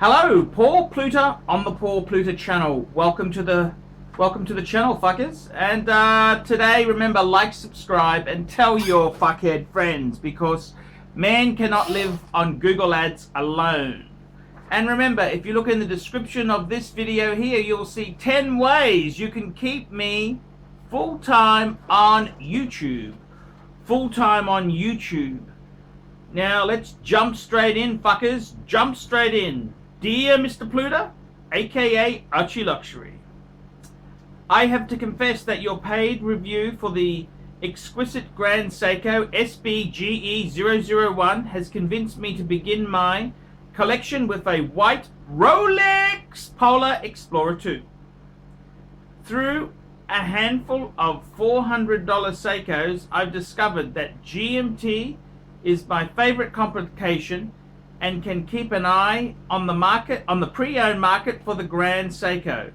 Hello, Paul Pluta on the Paul Pluta channel. Welcome to the channel, fuckers. And today, remember, like, subscribe, and tell your fuckhead friends, because man cannot live on Google Ads alone. And remember, if you look in the description of this video here, you'll see 10 ways you can keep me full-time on YouTube. Full-time on YouTube. Now, let's jump straight in, fuckers. Jump straight in. Dear Mr. Pluta, aka Archie Luxury, I have to confess that your paid review for the exquisite Grand Seiko SBGE001 has convinced me to begin my collection with a white Rolex Polar Explorer II. Through a handful of $400 Seikos, I've discovered that GMT is my favorite complication and can keep an eye on the market, on the pre-owned market for the Grand Seiko.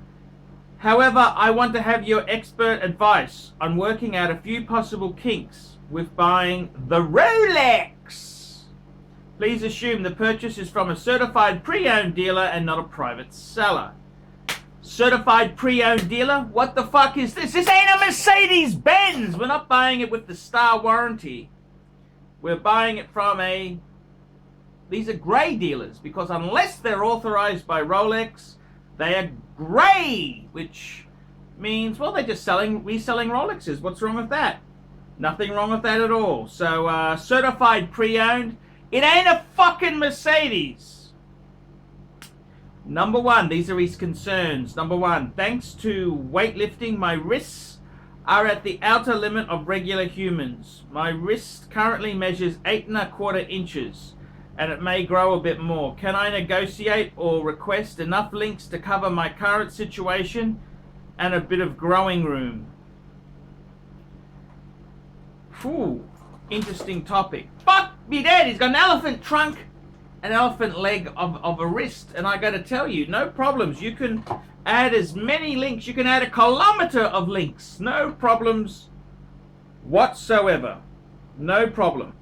However, I want to have your expert advice on working out a few possible kinks with buying the Rolex. Please assume the purchase is from a certified pre-owned dealer and not a private seller. Certified pre-owned dealer? What the fuck is this? This ain't a Mercedes-Benz! We're not buying it with the star warranty. We're buying it from a... These are grey dealers, because unless they're authorized by Rolex, they are grey, which means, well, they're just reselling Rolexes. What's wrong with that? Nothing wrong with that at all. So, certified pre-owned, it ain't a fucking Mercedes. Number one, these are his concerns. Number one, thanks to weightlifting, my wrists are at the outer limit of regular humans. My wrist currently measures 8 1/4 inches. And it may grow a bit more. Can I negotiate or request enough links to cover my current situation and a bit of growing room? Phew, interesting topic. Fuck me dead, he's got an elephant trunk, an elephant leg of a wrist. And I gotta tell you, no problems. You can add as many links, you can add a kilometer of links. No problems whatsoever. No problem.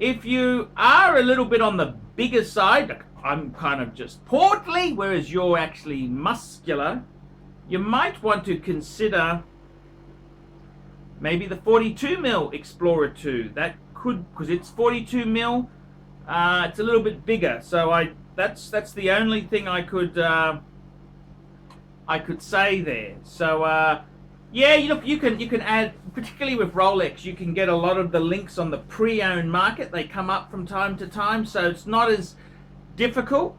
If you are a little bit on the bigger side, I'm kind of just portly, whereas you're actually muscular, you might want to consider maybe the 42mm Explorer II. That could, because it's 42mm, it's a little bit bigger. So that's the only thing I could say there. So yeah, look, you can add, particularly with Rolex, you can get a lot of the links on the pre-owned market. They come up from time to time, so it's not as difficult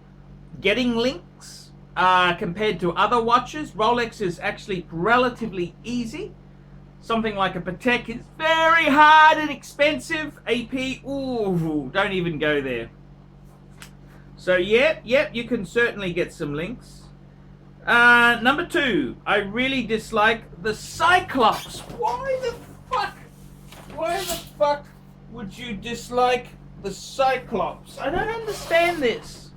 getting links compared to other watches. Rolex is actually relatively easy. Something like a Patek is very hard and expensive. AP, ooh, don't even go there. So yeah, you can certainly get some links. Number two, I really dislike the Cyclops. Why the fuck would you dislike the Cyclops? I don't understand this.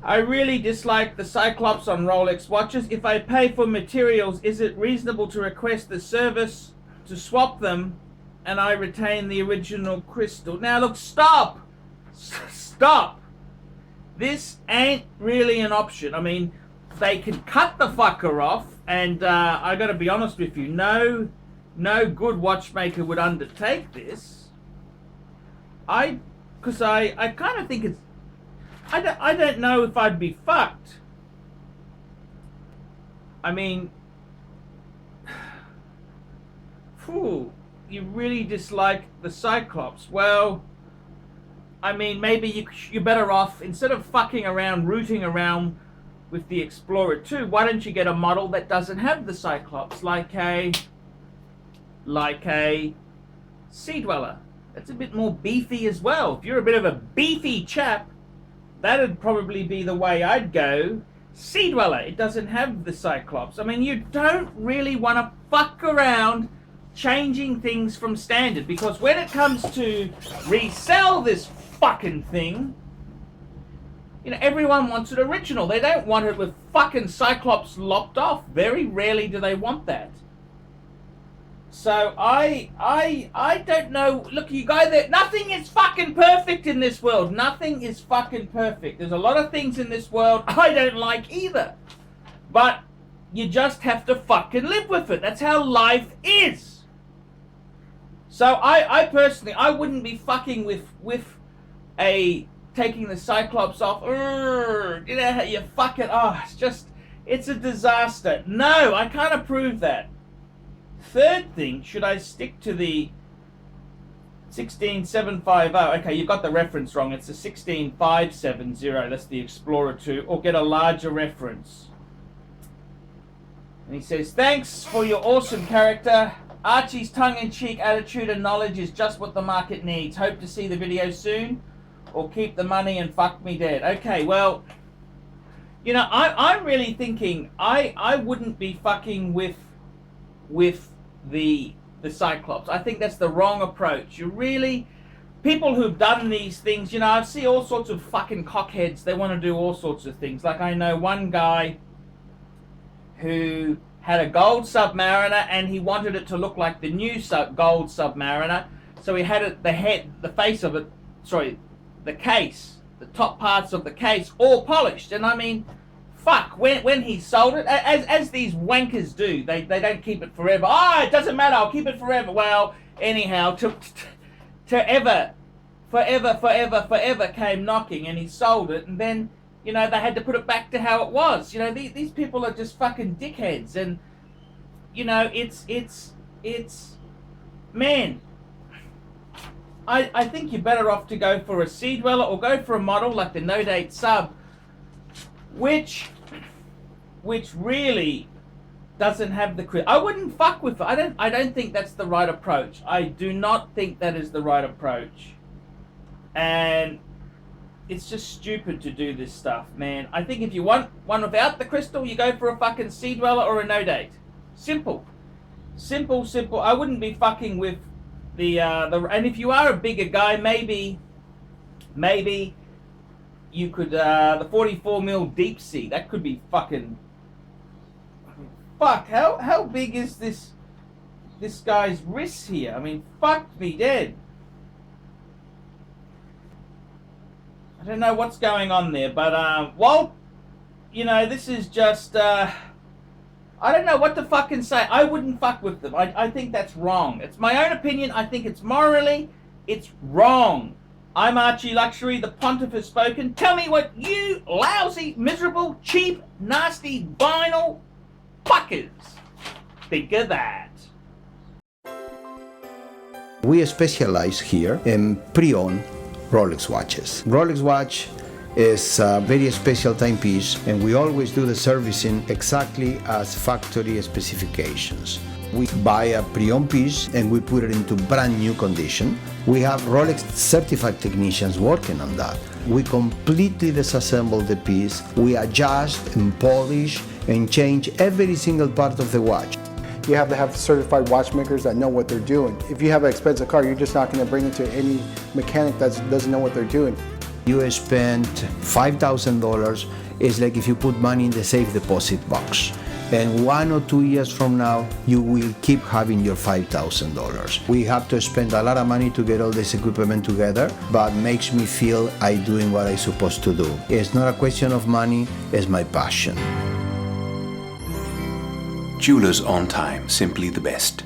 I really dislike the Cyclops on Rolex watches. If I pay for materials, is it reasonable to request the service to swap them and I retain the original crystal? Now look, stop. This ain't really an option. I mean, they can cut the fucker off, and I gotta be honest with you, no good watchmaker would undertake this. Because I kind of think it's, I don't know if I'd be fucked. I mean, phew, you really dislike the Cyclops. Well, I mean, maybe you're better off, instead of fucking around, rooting around with the Explorer II, why don't you get a model that doesn't have the Cyclops, like a Sea Dweller. That's a bit more beefy as well. If you're a bit of a beefy chap, that'd probably be the way I'd go. Sea Dweller, it doesn't have the Cyclops. I mean, you don't really want to fuck around changing things from standard, because when it comes to resell this fucking thing, you know, everyone wants it original. They don't want it with fucking Cyclops lopped off. Very rarely do they want that. So I don't know. Look, you go there. Nothing is fucking perfect in this world. Nothing is fucking perfect. There's a lot of things in this world I don't like either. But you just have to fucking live with it. That's how life is. So I personally, I wouldn't be fucking with a taking the Cyclops off. You know how you fuck it. Oh, it's a disaster. No, I can't approve that. Third thing, should I stick to the 16750? Okay, you got the reference wrong. It's the 16570. That's the Explorer II. Or get a larger reference. And he says, thanks for your awesome character. Archie's tongue-in-cheek attitude and knowledge is just what the market needs. Hope to see the video soon. Or keep the money and fuck me dead. Okay, well, you know, I'm really thinking I wouldn't be fucking with the Cyclops. I think that's the wrong approach. You really, people who've done these things, you know, I see all sorts of fucking cockheads. They want to do all sorts of things. Like I know one guy who had a gold Submariner and he wanted it to look like the new gold Submariner. So he had it, the face of it, sorry, the case, the top parts of the case all polished. And I mean, fuck, when he sold it, as these wankers do, they don't keep it forever. Oh, it doesn't matter, I'll keep it forever. Well, anyhow, forever came knocking and he sold it, and then, you know, they had to put it back to how it was. You know, these people are just fucking dickheads, and, you know, it's, man, I think you're better off to go for a Sea Dweller or go for a model like the No Date Sub, which really doesn't have the I wouldn't fuck with it. I don't think that's the right approach. I do not think that is the right approach. And it's just stupid to do this stuff, man. I think if you want one without the crystal, you go for a fucking Sea Dweller or a No Date. Simple. Simple. I wouldn't be fucking with the and if you are a bigger guy, maybe you could the 44mm deep sea, that could be fucking, fuck, how big is this guy's wrist here? I mean, fuck me dead. I don't know what's going on there, but well, you know, this is just I don't know what to fucking say. I wouldn't fuck with them. I think that's wrong. It's my own opinion. I think it's morally, it's wrong. I'm Archie Luxury, the pontiff has spoken. Tell me what you lousy, miserable, cheap, nasty, vinyl fuckers think of that. We specialize here in pre-owned Rolex watches. Rolex watch is a very special timepiece, and we always do the servicing exactly as factory specifications. We buy a pre-owned piece and we put it into brand new condition. We have Rolex certified technicians working on that. We completely disassemble the piece, we adjust and polish and change every single part of the watch. You have to have certified watchmakers that know what they're doing. If you have an expensive car, you're just not going to bring it to any mechanic that doesn't know what they're doing. You spend $5,000, it's like if you put money in the safe deposit box. And 1 or 2 years from now, you will keep having your $5,000. We have to spend a lot of money to get all this equipment together, but makes me feel I'm doing what I'm supposed to do. It's not a question of money, it's my passion. Jewelers on time, simply the best.